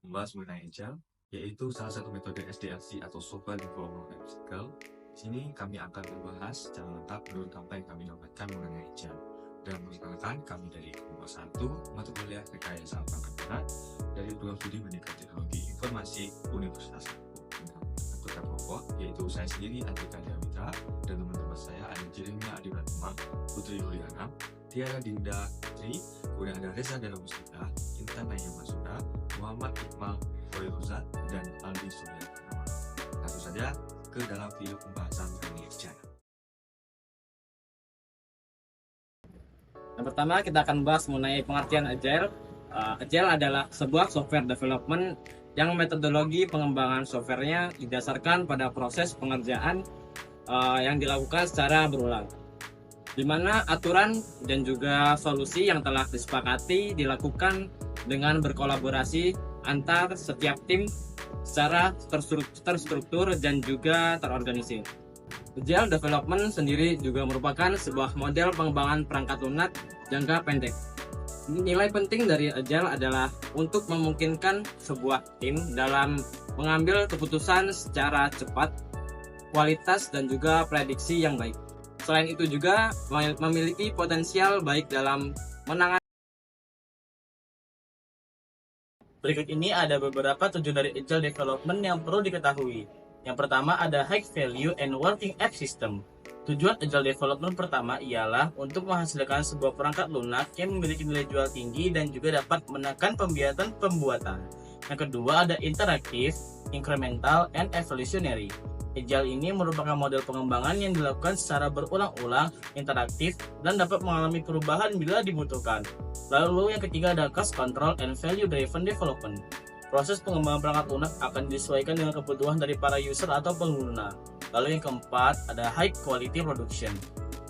membahas mengenai Agile, yaitu salah satu metode SDLC atau Software Development Life Cycle. Di sini kami akan membahas secara lengkap menurut apa yang kami dapatkan mengenai Agile. Dan perkenalkan, kami dari Kelompok 1, mata kuliah Rekayasa Perangkat Lunak dari Program Studi Pendidikan Teknologi Informasi Universitas Anggota kelompok, yaitu saya sendiri Andika Diawitra, dan teman-teman saya ada Jeremia Adiratma, Putri Yuliana, Tiara Dinda Putri, kemudian ada Reza Dana Mustika, Intan Naya Masura, Muhammad Iqmal Khoiruzat, dan Aldi Suryatma. Langsung saja ke dalam video pembahasan mengenai Agile. Yang pertama kita akan bahas mengenai pengertian Agile. Agile adalah sebuah software development yang metodologi pengembangan softwarenya didasarkan pada proses pengerjaan yang dilakukan secara berulang, di mana aturan dan juga solusi yang telah disepakati dilakukan dengan berkolaborasi antar setiap tim secara terstruktur dan juga terorganisir. Agile Development sendiri juga merupakan sebuah model pengembangan perangkat lunak jangka pendek. Nilai penting dari Agile adalah untuk memungkinkan sebuah tim dalam mengambil keputusan secara cepat, kualitas, dan juga prediksi yang baik. Selain itu juga memiliki potensial baik dalam menangani. Berikut ini ada beberapa tujuan dari Agile Development yang perlu diketahui. Yang pertama ada High Value and Working App System. Tujuan Agile Development pertama ialah untuk menghasilkan sebuah perangkat lunak yang memiliki nilai jual tinggi dan juga dapat menekan pembiayaan pembuatan. Yang kedua ada Interactive, Incremental, and Evolutionary. Agile ini merupakan model pengembangan yang dilakukan secara berulang-ulang, interaktif, dan dapat mengalami perubahan bila dibutuhkan. Lalu yang ketiga ada Cost Control and Value Driven Development. Proses pengembangan perangkat lunak akan disesuaikan dengan kebutuhan dari para user atau pengguna. Lalu yang keempat ada High Quality Production.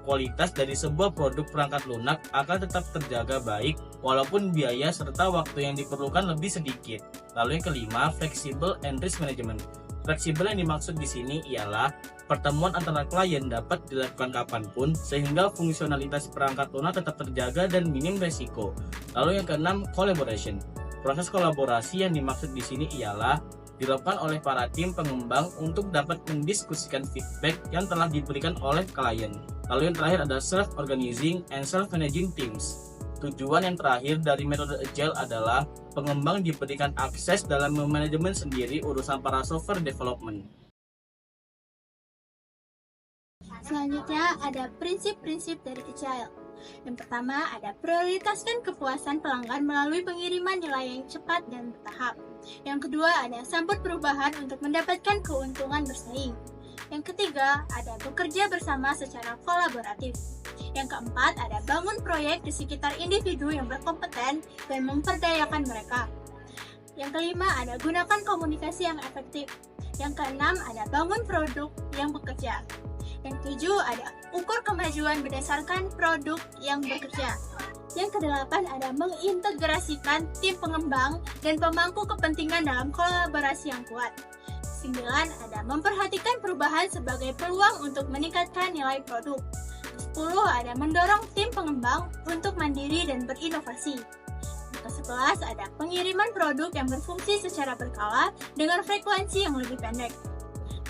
Kualitas dari sebuah produk perangkat lunak akan tetap terjaga baik walaupun biaya serta waktu yang diperlukan lebih sedikit. Lalu yang kelima Flexible and Risk Management. Fleksibel yang dimaksud di sini ialah pertemuan antara klien dapat dilakukan kapanpun sehingga fungsionalitas perangkat lunak tetap terjaga dan minim resiko. Lalu yang keenam Collaboration. Proses kolaborasi yang dimaksud di sini ialah dilakukan oleh para tim pengembang untuk dapat mendiskusikan feedback yang telah diberikan oleh klien. Lalu yang terakhir ada Self-Organizing and Self-Managing Teams. Tujuan yang terakhir dari metode Agile adalah pengembang diberikan akses dalam memanajemen sendiri urusan para software development. Selanjutnya ada prinsip-prinsip dari Agile. Yang pertama ada prioritaskan kepuasan pelanggan melalui pengiriman nilai yang cepat dan bertahap. Yang kedua ada sambut perubahan untuk mendapatkan keuntungan bersaing. Yang ketiga ada bekerja bersama secara kolaboratif. Yang keempat ada bangun proyek di sekitar individu yang berkompeten dan memperdayakan mereka. Yang kelima ada gunakan komunikasi yang efektif. Yang keenam ada bangun produk yang bekerja. Yang ketujuh ada ukur kemajuan berdasarkan produk yang bekerja. Yang kedelapan ada mengintegrasikan tim pengembang dan pemangku kepentingan dalam kolaborasi yang kuat. 9 ada memperhatikan perubahan sebagai peluang untuk meningkatkan nilai produk. 10 ada mendorong tim pengembang untuk mandiri dan berinovasi. Ke-11 ada pengiriman produk yang berfungsi secara berkala dengan frekuensi yang lebih pendek.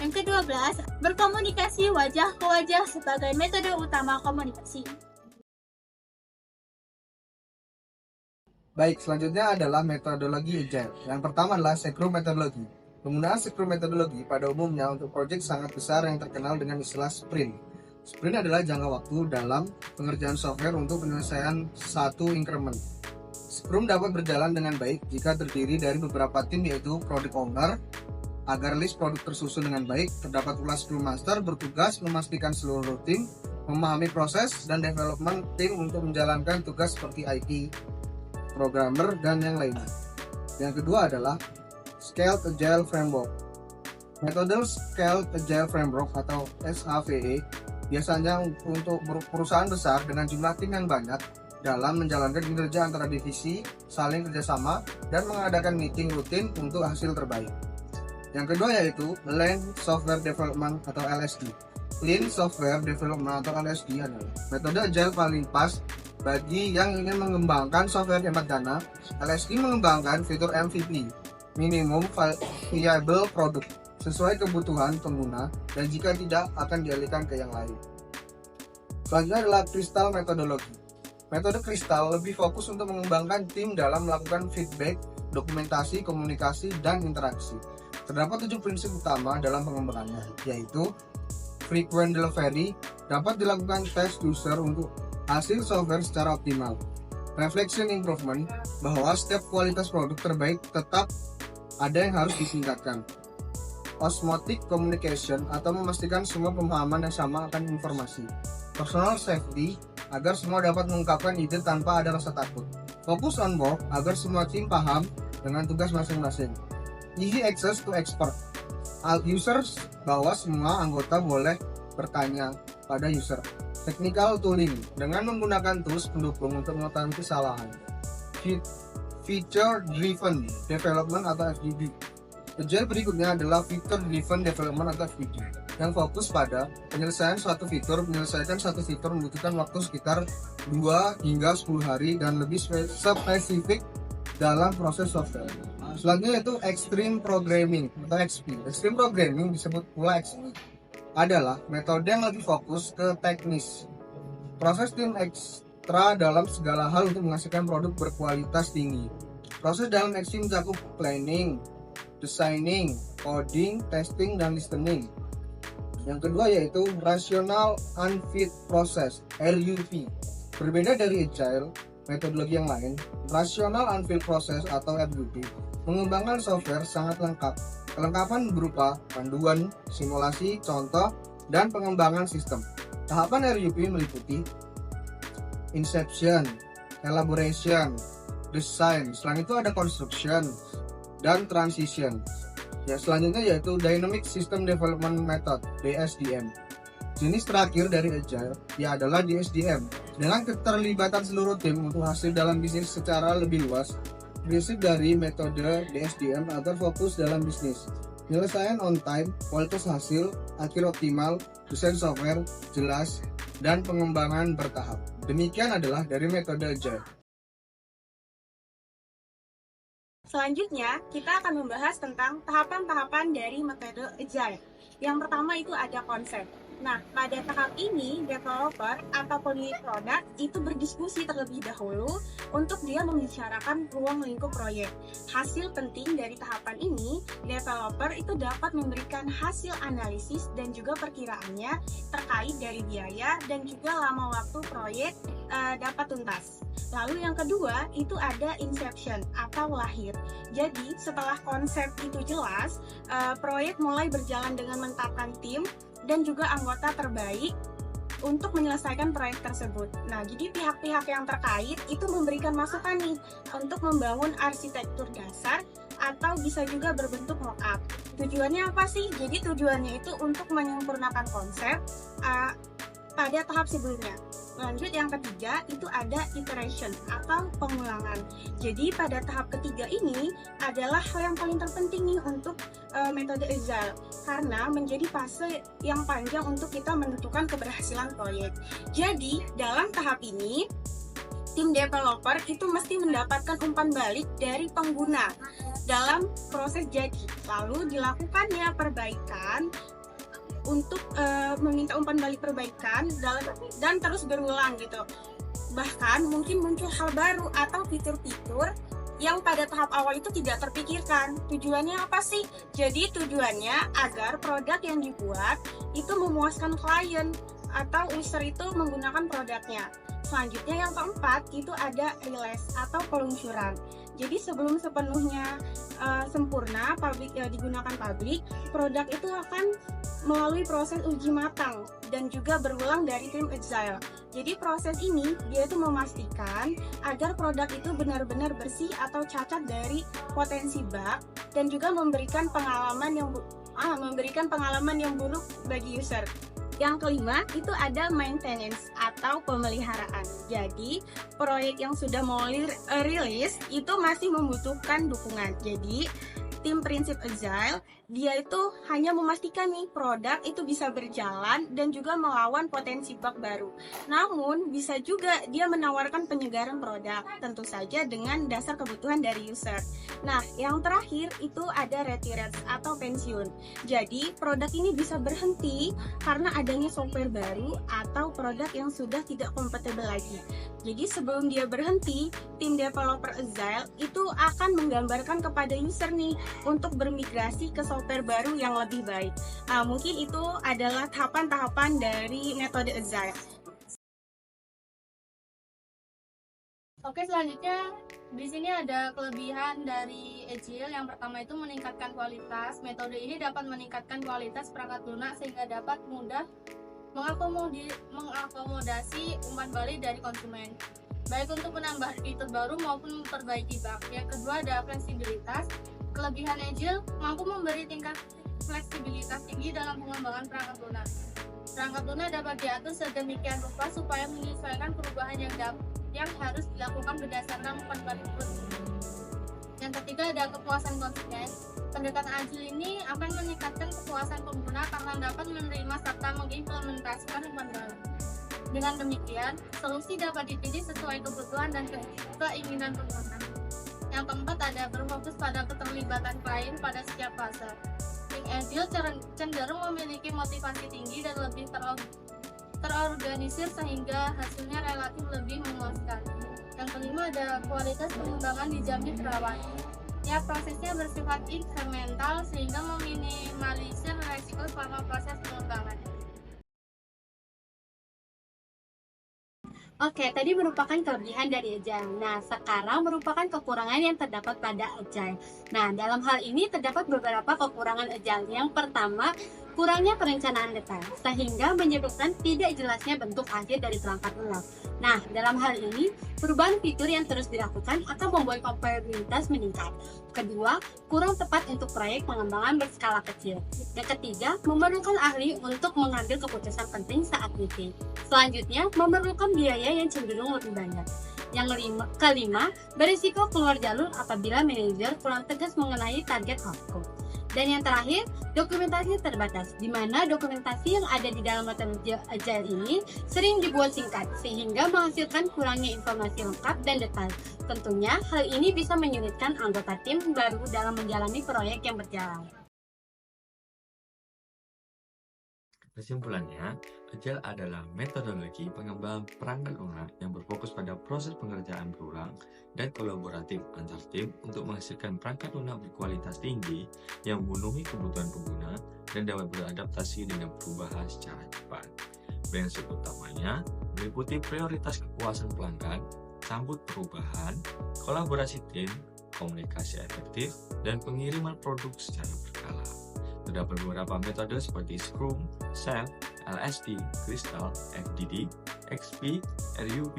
Yang ke-12, berkomunikasi wajah ke wajah sebagai metode utama komunikasi. Baik, selanjutnya adalah metodologi Agile. Yang pertama adalah Scrum Methodology. Penggunaan Scrum Methodology pada umumnya untuk proyek sangat besar yang terkenal dengan istilah sprint. Sprint adalah jangka waktu dalam pengerjaan software untuk penyelesaian satu increment. Scrum dapat berjalan dengan baik jika terdiri dari beberapa tim yaitu Product Owner. Agar list produk tersusun dengan baik, terdapat pula Scrum Master bertugas memastikan seluruh tim memahami proses dan development tim untuk menjalankan tugas seperti IT, programmer, dan yang lainnya. Yang kedua adalah Scaled Agile Framework. Metode Scaled Agile Framework atau SAVE biasanya untuk perusahaan besar dengan jumlah tim yang banyak dalam menjalankan kinerja antara divisi, saling kerjasama, dan mengadakan meeting rutin untuk hasil terbaik. Yang kedua yaitu Lean Software Development atau LSD. Lean Software Development atau LSD adalah metode agile paling pas bagi yang ingin mengembangkan software hemat dana. LSD mengembangkan fitur MVP minimum viable product sesuai kebutuhan pengguna dan jika tidak akan dialihkan ke yang lain. Selanjutnya adalah Crystal Methodology. Metode Crystal lebih fokus untuk mengembangkan tim dalam melakukan feedback, dokumentasi, komunikasi, dan interaksi. Terdapat 7 prinsip utama dalam pengembangannya, yaitu frequent delivery, dapat dilakukan tes user untuk hasil software secara optimal. Reflection improvement, bahwa setiap kualitas produk terbaik tetap ada yang harus ditingkatkan. Osmotic communication, atau memastikan semua pemahaman yang sama akan informasi. Personal safety, agar semua dapat mengungkapkan ide tanpa ada rasa takut. Fokus on work, agar semua tim paham dengan tugas masing-masing. Easy access to expert, users, bahwa semua anggota boleh bertanya pada user. Technical tooling, dengan menggunakan tools pendukung untuk mengetahui kesalahan. Feature driven development atau FDD. Agile berikutnya adalah Feature Driven Development atau FDD, yang fokus pada penyelesaian suatu fitur. Menyelesaikan satu fitur membutuhkan waktu sekitar 2 hingga 10 hari dan lebih spesifik dalam proses software. Selanjutnya yaitu Extreme Programming atau XP. Extreme Programming disebut pula XP adalah metode yang lebih fokus ke teknis. Proses tim ekstra dalam segala hal untuk menghasilkan produk berkualitas tinggi. Proses dalam XP mencakup planning, designing, coding, testing, dan listening. Yang kedua yaitu Rational Unfit Process (RUP). Berbeda dari Agile, metodologi yang lain, Rational Unfit Process atau RUP mengembangkan software sangat lengkap. Kelengkapan berupa panduan, simulasi, contoh, dan pengembangan sistem. Tahapan RUP meliputi Inception, Elaboration, Design, selain itu ada Construction, dan Transition. Ya, selanjutnya yaitu Dynamic System Development Method (DSDM). Jenis terakhir dari Agile adalah DSDM. Dengan keterlibatan seluruh tim untuk hasil dalam bisnis secara lebih luas, prinsip dari metode DSDM agar fokus dalam bisnis, penyelesaian on time, kualitas hasil, akhir optimal, desain software jelas, dan pengembangan bertahap. Demikian adalah dari metode Agile. Selanjutnya, kita akan membahas tentang tahapan-tahapan dari metode Agile. Yang pertama itu ada konsep. Nah, pada tahap ini, developer atau pemilik produk itu berdiskusi terlebih dahulu untuk dia membicarakan ruang lingkup proyek. Hasil penting dari tahapan ini, developer itu dapat memberikan hasil analisis dan juga perkiraannya terkait dari biaya dan juga lama waktu proyek dapat tuntas. Lalu yang kedua itu ada inception atau lahir. Jadi setelah konsep itu jelas, proyek mulai berjalan dengan menetapkan tim dan juga anggota terbaik untuk menyelesaikan proyek tersebut. Nah, jadi pihak-pihak yang terkait itu memberikan masukan nih untuk membangun arsitektur dasar atau bisa juga berbentuk mock-up. Tujuannya apa sih? Jadi tujuannya itu untuk menyempurnakan konsep pada tahap sebelumnya. Lanjut yang ketiga itu ada iteration atau pengulangan. Jadi pada tahap ketiga ini adalah hal yang paling terpenting nih untuk metode Agile karena menjadi fase yang panjang untuk kita menentukan keberhasilan proyek. Jadi dalam tahap ini tim developer itu mesti mendapatkan umpan balik dari pengguna dalam proses jadi. Lalu dilakukannya perbaikan untuk meminta umpan balik perbaikan dan terus berulang gitu. Bahkan mungkin muncul hal baru atau fitur-fitur yang pada tahap awal itu tidak terpikirkan. Tujuannya apa sih? Jadi tujuannya agar produk yang dibuat itu memuaskan klien atau user itu menggunakan produknya. Selanjutnya yang keempat itu ada release atau peluncuran. Jadi sebelum sepenuhnya sempurna digunakan publik, produk itu akan melalui proses uji matang dan juga berulang dari tim Agile. Jadi proses ini dia itu memastikan agar produk itu benar-benar bersih atau cacat dari potensi bug dan juga memberikan pengalaman yang buruk bagi user. Yang kelima itu ada maintenance atau pemeliharaan. Jadi proyek yang sudah mau rilis itu masih membutuhkan dukungan. Jadi tim prinsip agile, dia itu hanya memastikan nih produk itu bisa berjalan dan juga melawan potensi bug baru. Namun, bisa juga dia menawarkan penyegaran produk, tentu saja dengan dasar kebutuhan dari user. Nah, yang terakhir itu ada retirement atau pensiun. Jadi, produk ini bisa berhenti karena adanya software baru atau produk yang sudah tidak kompatibel lagi. Jadi, sebelum dia berhenti, tim developer agile itu akan menggambarkan kepada user nih untuk bermigrasi ke software baru yang lebih baik. Mungkin itu adalah tahapan-tahapan dari metode agile. Oke, selanjutnya di sini ada kelebihan dari agile. Yang pertama itu meningkatkan kualitas. Metode ini dapat meningkatkan kualitas perangkat lunak sehingga dapat mudah mengakomodasi umpan balik dari konsumen, baik untuk menambah fitur baru maupun memperbaiki bug. Yang kedua ada fleksibilitas. Kelebihan agile mampu memberi tingkat fleksibilitas tinggi dalam pengembangan perangkat lunak. Perangkat lunak dapat diatur sedemikian rupa supaya menyesuaikan perubahan yang harus dilakukan berdasarkan umpan balik konsumen. Yang ketiga ada kepuasan konsumen. Pendekatan agile ini akan meningkatkan kepuasan pengguna karena dapat menerima serta mengimplementasikan umpan balik. Dengan demikian, solusi dapat dipilih sesuai kebutuhan dan keinginan pengguna. Yang keempat ada berfokus pada keterlibatan klien pada setiap fase. Tim agile cenderung memiliki motivasi tinggi dan lebih terorganisir sehingga hasilnya relatif lebih memuaskan. Yang kelima ada kualitas pengembangan dijamin terawat. Ya, prosesnya bersifat inkremental sehingga meminimalisir resiko selama proses pengembangan. Oke, tadi merupakan kelebihan dari Agile. Nah, sekarang merupakan kekurangan yang terdapat pada Agile. Nah, dalam hal ini terdapat beberapa kekurangan Agile. Yang pertama, kurangnya perencanaan detail, sehingga menyebabkan tidak jelasnya bentuk akhir dari perangkat lunak. Nah, dalam hal ini, perubahan fitur yang terus dilakukan akan membuat kompatibilitas meningkat. Kedua, kurang tepat untuk proyek pengembangan berskala kecil. Yang ketiga, memerlukan ahli untuk mengambil keputusan penting saat meeting. Selanjutnya, memerlukan biaya yang cenderung lebih banyak. Yang kelima, berisiko keluar jalur apabila manajer kurang tegas mengenai target output. Dan yang terakhir, dokumentasi terbatas, di mana dokumentasi yang ada di dalam metode Agile ini sering dibuat singkat, sehingga menghasilkan kurangnya informasi lengkap dan detail. Tentunya, hal ini bisa menyulitkan anggota tim baru dalam menjalani proyek yang berjalan. Kesimpulannya, Agile adalah metodologi pengembangan perangkat lunak yang berfokus pada proses pengerjaan berulang dan kolaboratif antar tim untuk menghasilkan perangkat lunak berkualitas tinggi yang memenuhi kebutuhan pengguna dan dapat beradaptasi dengan perubahan secara cepat. Prinsip utamanya meliputi prioritas kepuasan pelanggan, sambut perubahan, kolaborasi tim, komunikasi efektif, dan pengiriman produk secara berkala. Terdapat beberapa metode seperti Scrum, SAFe, LSD, Crystal, FDD, XP, RUP,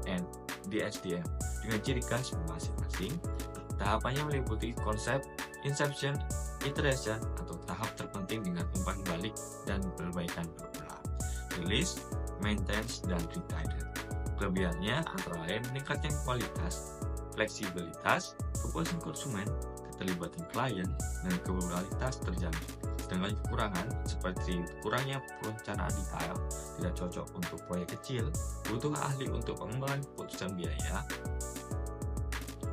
dan DSDM dengan ciri khas masing-masing. Tahapannya meliputi konsep, inception, iteration, atau tahap terpenting dengan umpan balik dan perbaikan berulang, release, maintenance, dan retire. Kelebihannya antara lain meningkatkan kualitas, fleksibilitas, kepuasan konsumen, keterlibatan klien, dan kepluralitas terjamin. Sedangkan kekurangan seperti kurangnya perencanaan detail, tidak cocok untuk proyek kecil, butuh ahli untuk pengembangan keputusan biaya,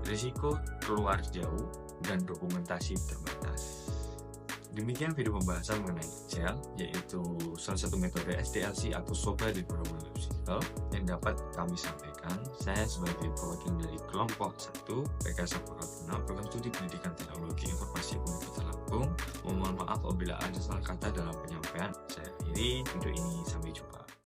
risiko keluar jauh, dan dokumentasi terbatas. Demikian video pembahasan mengenai Agile, yaitu salah satu metode SDLC atau Software Development Life Cycle yang dapat kami sampaikan. Saya sebagai perwakilan dari kelompok 1 PKS Fakultas Program Studi Pendidikan Teknologi Informasi Universitas Lampung. Mohon maaf apabila ada salah kata dalam penyampaian. Saya akhiri video ini, sampai jumpa.